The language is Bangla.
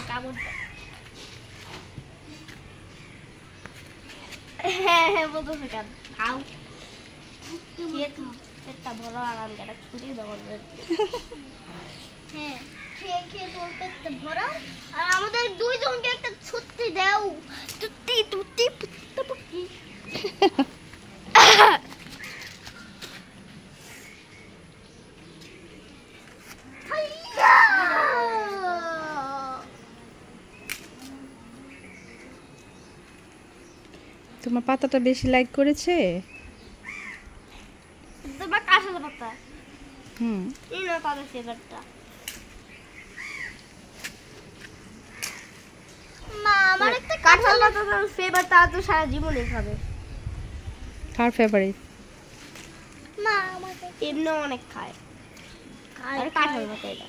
কামড় হ্যাঁ বলতেছে কেন খাও পেটটা বড় আরাম করে ছুটি দেওয়া হ্যাঁ খেয়ে খেয়ে তোর পেটটা ভরা আর আমাদের দুইজনকে একটা ছুটি দাও তুতি তুতি পুত্তি তোমার পাতাটা বেশি লাইক করেছে। তোমার কাঁঠাল পাতা এই না তাদের ফেভারটা মা আমার একটা কাঁঠাল পাতা ফেভার তা তো সারা জীবনই খাবে। কার ফেভারিট? মা আমাকে এমনি অনেক খায় আর কাঁঠাল পাতা এটা